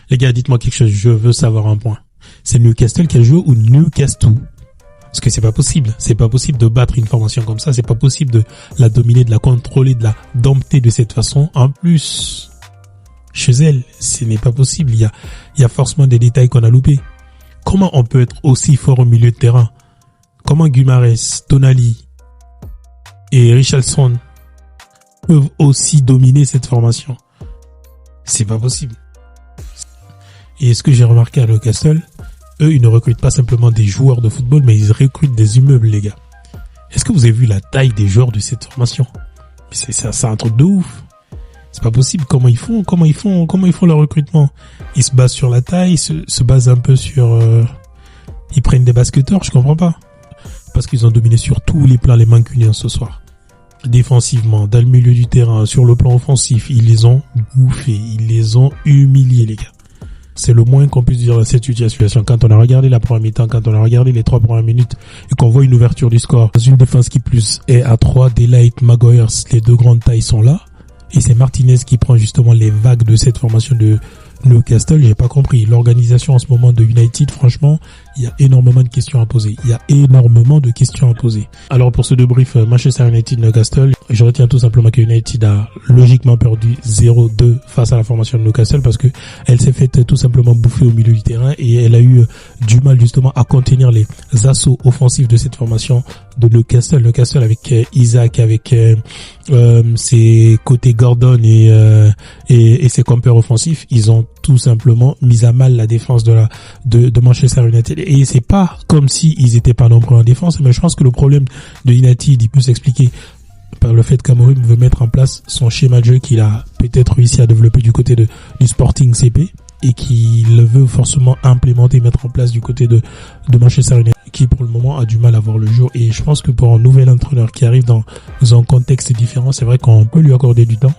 Les gars, dites-moi quelque chose, je veux savoir un point. C'est Newcastle qui a joué ou Newcastle? Parce que c'est pas possible. C'est pas possible de battre une formation comme ça. C'est pas possible de la dominer, de la contrôler, de la dompter de cette façon. En plus, chez elle, ce n'est pas possible. Il y a forcément des détails qu'on a loupés. Comment on peut être aussi fort au milieu de terrain? Comment Guimarães, Tonali et Richarlison peuvent aussi dominer cette formation? C'est pas possible. Et ce que j'ai remarqué à Newcastle, eux, ils ne recrutent pas simplement des joueurs de football, mais ils recrutent des immeubles, les gars. Est-ce que vous avez vu la taille des joueurs de cette formation? C'est un truc de ouf. C'est pas possible. Comment ils font leur recrutement? Ils se basent sur la taille, ils se basent un peu sur, ils prennent des basketteurs, je comprends pas. Parce qu'ils ont dominé sur tous les plans les Mancuniens ce soir. Défensivement, dans le milieu du terrain, sur le plan offensif, ils les ont bouffés, ils les ont humiliés, les gars. C'est le moins qu'on puisse dire dans cette situation. Quand on a regardé la première mi-temps, quand on a regardé les 3 premières minutes et qu'on voit une ouverture du score, dans une défense qui plus est à 3, Delight, Maguire, les 2 grandes tailles sont là. Et c'est Martinez qui prend justement les vagues de cette formation de Newcastle. J'ai pas compris. L'organisation en ce moment de United, franchement, il y a énormément de questions à poser. Alors pour ce débrief Manchester United-Newcastle, je retiens tout simplement que United a logiquement perdu 0-2 face à la formation de Newcastle parce que elle s'est faite tout simplement bouffer au milieu du terrain et elle a eu du mal justement à contenir les assauts offensifs de cette formation de Newcastle. Newcastle avec Isaac, avec ses côtés Gordon et ses compères offensifs, ils ont tout simplement mis à mal la défense de Manchester United. Et c'est pas comme si ils étaient pas nombreux en défense, mais je pense que le problème de United, il peut s'expliquer par le fait qu'Amorim veut mettre en place son schéma de jeu qu'il a peut-être réussi à développer du côté du Sporting CP et qu'il veut forcément implémenter, mettre en place du côté de Manchester United, qui pour le moment a du mal à voir le jour. Et je pense que pour un nouvel entraîneur qui arrive dans un contexte différent, c'est vrai qu'on peut lui accorder du temps.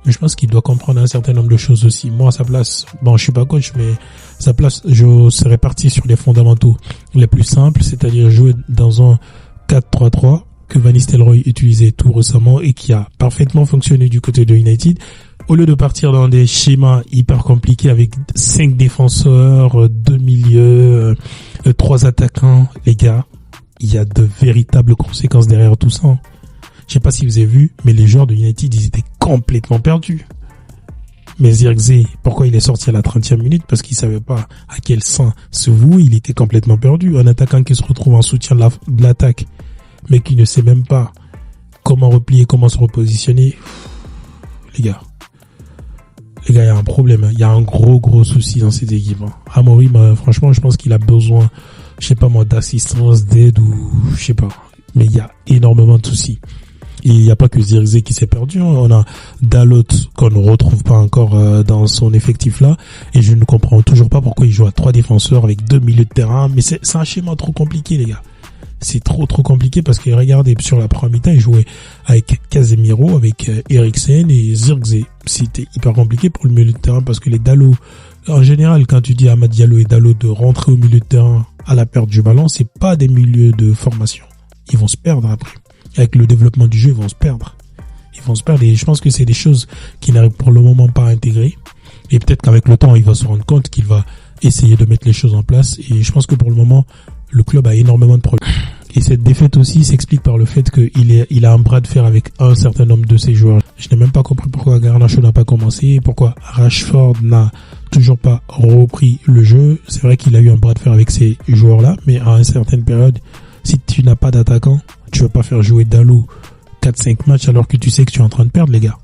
Mais je pense qu'il doit comprendre un certain nombre de choses aussi. Moi, à sa place, bon, je suis pas coach, mais à sa place, je serais parti sur les fondamentaux les plus simples, c'est-à-dire jouer dans un 4-3-3 que Van Nistelrooy utilisait tout récemment et qui a parfaitement fonctionné du côté de United. Au lieu de partir dans des schémas hyper compliqués avec 5 défenseurs, 2 milieux, 3 attaquants, les gars, il y a de véritables conséquences derrière tout ça. Je sais pas si vous avez vu, mais les joueurs de United, ils étaient complètement perdus. Mais Zirkzee, pourquoi il est sorti à la 30e minute? Parce qu'il savait pas à quel sein se vouer, il était complètement perdu. Un attaquant qui se retrouve en soutien de l'attaque, mais qui ne sait même pas comment replier, comment se repositionner. Les gars, il y a un problème. Il y a un gros souci dans cette équipe. Amorim, franchement, je pense qu'il a besoin, je sais pas moi, d'assistance, d'aide ou je sais pas. Mais il y a énormément de soucis. Et il n'y a pas que Zirkzee qui s'est perdu. On a Dalot qu'on ne retrouve pas encore dans son effectif là. Et je ne comprends toujours pas pourquoi il joue à 3 défenseurs avec 2 milieux de terrain. Mais c'est un schéma trop compliqué, les gars. C'est trop compliqué parce que regardez, sur la première mi-temps, il jouait avec Casemiro, avec Eriksen et Zirkzee. C'était hyper compliqué pour le milieu de terrain parce que les Dalot, en général, quand tu dis à Amad Diallo et Dalot de rentrer au milieu de terrain à la perte du ballon, c'est pas des milieux de formation. Ils vont se perdre après. Avec le développement du jeu, ils vont se perdre. Et je pense que c'est des choses qu'il n'arrive pour le moment pas à intégrer. Et peut-être qu'avec le temps, il va se rendre compte qu'il va essayer de mettre les choses en place. Et je pense que pour le moment, le club a énormément de problèmes. Et cette défaite aussi s'explique par le fait qu'il a un bras de fer avec un certain nombre de ses joueurs. Je n'ai même pas compris pourquoi Garnacho n'a pas commencé, pourquoi Rashford n'a toujours pas repris le jeu. C'est vrai qu'il a eu un bras de fer avec ces joueurs-là, mais à une certaine période, si tu n'as pas d'attaquant, tu vas pas faire jouer Dalot 4-5 matchs alors que tu sais que tu es en train de perdre, les gars.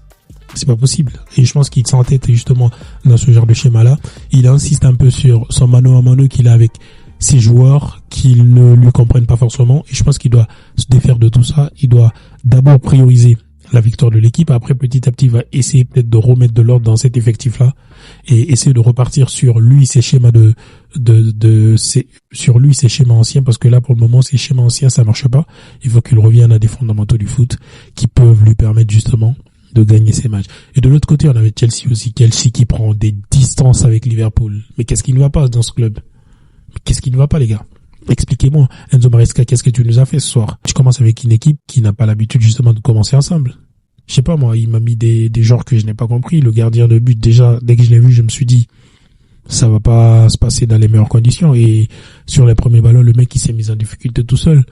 C'est pas possible. Et je pense qu'il s'entête justement dans ce genre de schéma-là. Il insiste un peu sur son mano à mano qu'il a avec ses joueurs qui ne lui comprennent pas forcément. Et je pense qu'il doit se défaire de tout ça. Il doit d'abord prioriser la victoire de l'équipe. Après, petit à petit, il va essayer peut-être de remettre de l'ordre dans cet effectif-là et essayer de repartir sur lui, ses schémas sur lui, ses schémas anciens, parce que là, pour le moment, ses schémas anciens, ça marche pas. Il faut qu'il revienne à des fondamentaux du foot qui peuvent lui permettre justement de gagner ses matchs. Et de l'autre côté, on avait Chelsea aussi. Chelsea qui prend des distances avec Liverpool. Mais qu'est-ce qui ne va pas dans ce club? Qu'est-ce qui ne va pas, les gars? Expliquez-moi. Enzo Maresca, qu'est-ce que tu nous as fait ce soir? Tu commences avec une équipe qui n'a pas l'habitude justement de commencer ensemble. Je sais pas moi, il m'a mis des genres que je n'ai pas compris. Le gardien de but, déjà, dès que je l'ai vu, je me suis dit, ça va pas se passer dans les meilleures conditions. Et sur les premiers ballons, le mec il s'est mis en difficulté tout seul.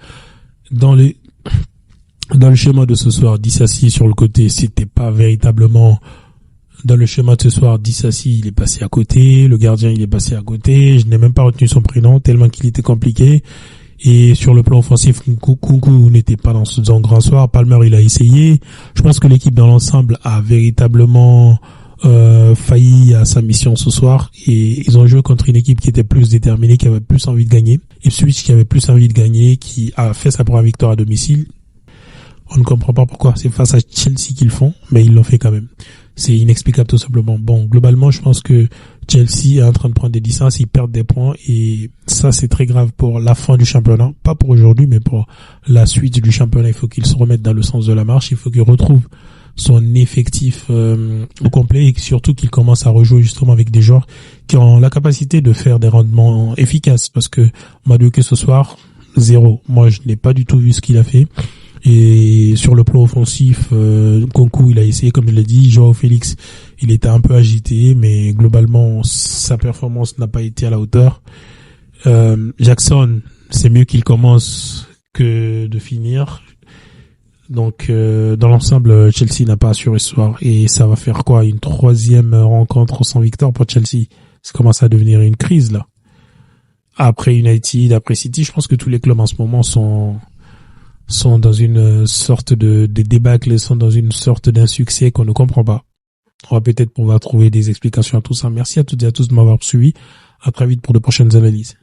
Dans le schéma de ce soir, Disasi sur le côté, c'était pas véritablement dans le schéma de ce soir. Disasi, il est passé à côté, le gardien il est passé à côté, je n'ai même pas retenu son prénom tellement qu'il était compliqué. Et sur le plan offensif, Nkunku n'était pas dans ce grand soir. Palmer, il a essayé. Je pense que l'équipe dans l'ensemble a véritablement failli à sa mission ce soir. Et ils ont joué contre une équipe qui était plus déterminée, qui avait plus envie de gagner. Ipswich qui avait plus envie de gagner, qui a fait sa première victoire à domicile. On ne comprend pas pourquoi. C'est face à Chelsea qu'ils font, mais ils l'ont fait quand même. C'est inexplicable tout simplement. Bon, globalement, je pense que Chelsea est en train de prendre des distances, ils perdent des points et ça c'est très grave pour la fin du championnat. Pas pour aujourd'hui, mais pour la suite du championnat. Il faut qu'ils se remettent dans le sens de la marche. Il faut qu'il retrouve son effectif au complet et surtout qu'il commence à rejouer justement avec des joueurs qui ont la capacité de faire des rendements efficaces. Parce que Madueke ce soir, 0. Moi, je n'ai pas du tout vu ce qu'il a fait. Et sur le plan offensif, Nkunku, il a essayé, comme je l'ai dit. Joao Félix, il était un peu agité, mais globalement, sa performance n'a pas été à la hauteur. Jackson, c'est mieux qu'il commence que de finir. Donc, dans l'ensemble, Chelsea n'a pas assuré ce soir. Et ça va faire quoi? Une 3e rencontre sans victoire pour Chelsea. Ça commence à devenir une crise, là. Après United, après City, je pense que tous les clubs en ce moment sont dans une sorte de débâcle, sont dans une sorte d'insuccès qu'on ne comprend pas. On va peut-être pouvoir trouver des explications à tout ça. Merci à toutes et à tous de m'avoir suivi. À très vite pour de prochaines analyses.